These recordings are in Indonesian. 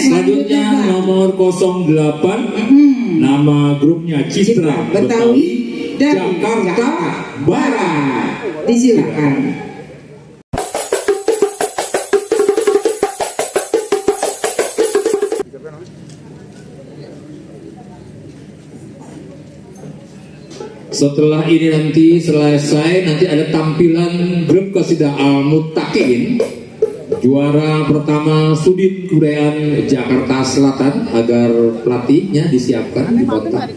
Selanjutnya nomor 08, nama grupnya Citra Betawi Jakarta Barat. Disilakan. Setelah ini nanti selesai, nanti ada tampilan grup Qasidah Al-Muttaqin. Juara pertama Sudin Kurean Jakarta Selatan, agar pelatihnya disiapkan di kontak.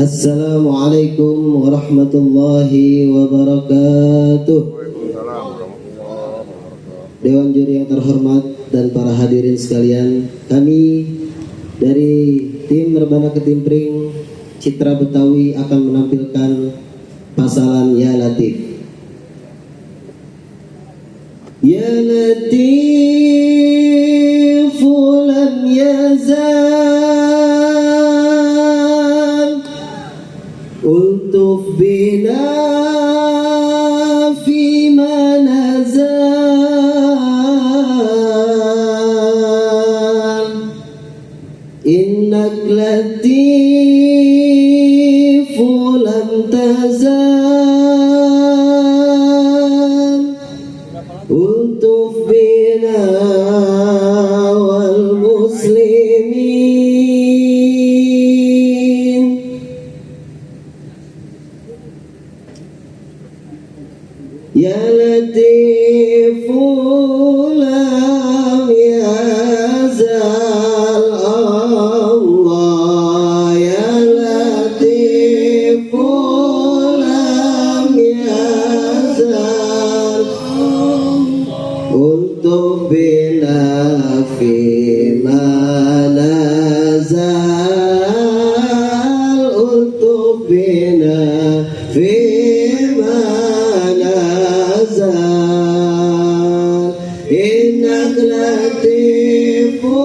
Assalamualaikum warahmatullahi wabarakatuh. Dewan juri yang terhormat dan para hadirin sekalian, kami dari tim Rebana Ketimpring Citra Betawi akan menampilkan pasalan Ya Latif. Ya Latif lam yazal ultuf bina fi manazal innak latif lam tazal ultuf bina wal muslimin. Ya Latif lam yazal Allah, Ya Latif lam yazal untuk bina fi manazal, untuk bina fi innak latifu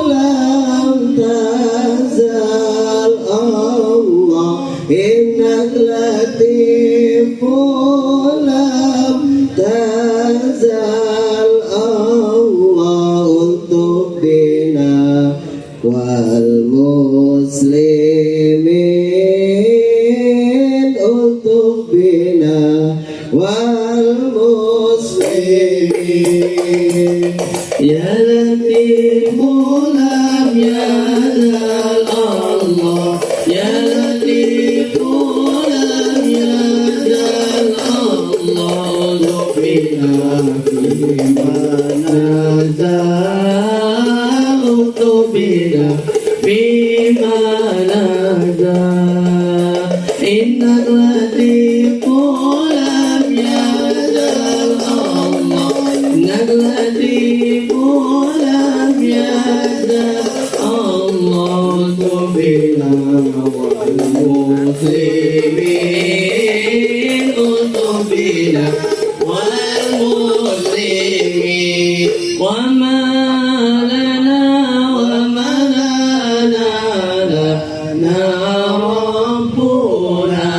lam tazal Allah, innak latifu lam tazal Allah untuk bina wal muslimin, untuk bina wal muslimin. Ya Latifu lam yazal Allah, Ya Latifu lam yazal Allah untuk bina fi manazal, untuk bina fi manazal innak latifu lam yazal Allah, innak latifu lam yazal Allah untuk bina wal muslimin, untuk bina wal muslimin. Wa ma lana wa ma lana lana rabbuna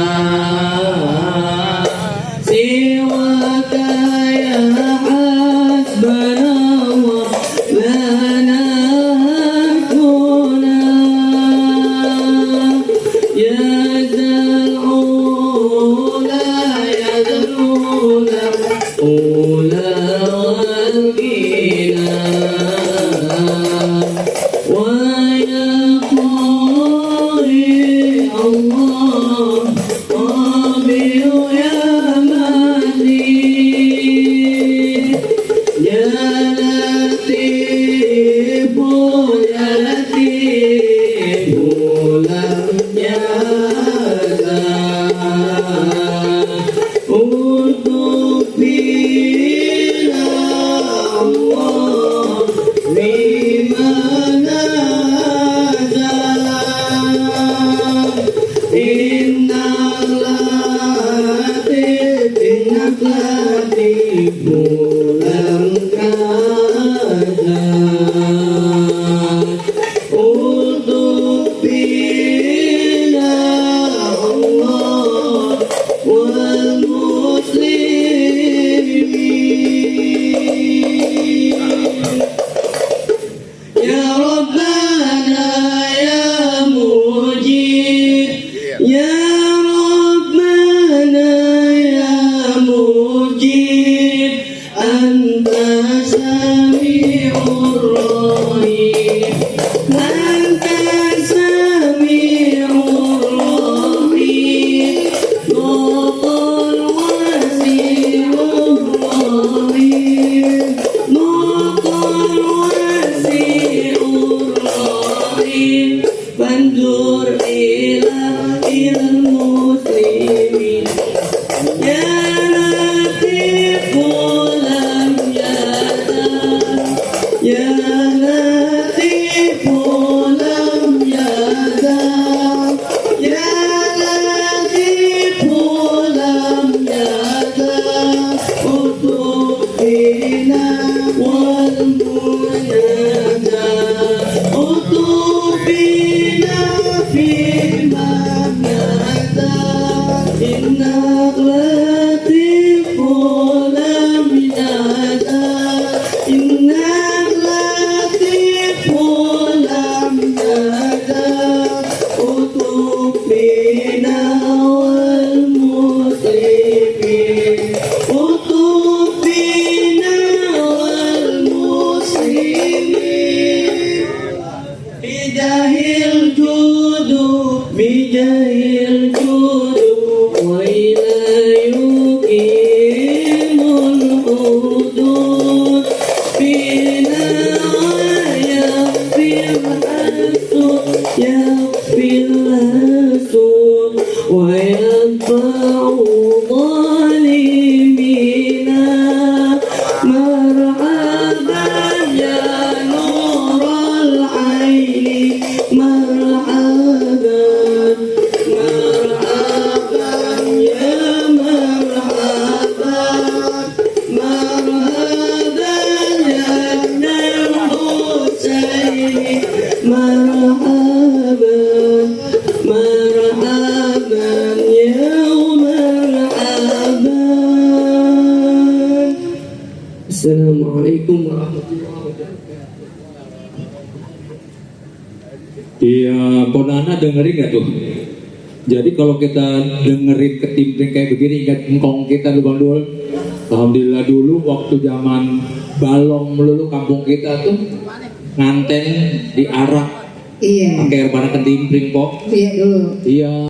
siwaka ya hasbana wa lana kuna Angkat sami'ur rahim Nukul wasi'ur rahim Nukul wasi'ur rahim Banjur ilahil muslimin Ya latifu lam yadan Ya latifu lam yadan Ya latifu lam yadan Utubina wal munajaat Utubina fil magnadat Inna latifu lam yadan Inna latifu lam yadan Utubina wal muslimin Utubina wal muslimin Bijahil judu Bijahil judu Wa ila yuqimul hudud Bina yafil asud Yafil asud Wa yadba'u zalimina Marhaban ya nural aini Marhaban Marhaban ya marhaban Marhaban ya Ibnal Husaini Marhaban Marhaban ya marhaban Assalamualaikum warahmatullahi wabarakatuh. Iya, Ponana dengerin nggak tuh? Jadi kalau kita dengerin ketimpling kayak begini, ingat engkong kita Lubang Dul. Alhamdulillah dulu waktu zaman balong melulu kampung kita tuh nganten diarak Iya, pakai rebana ketimpling kok. iya dulu. Iya.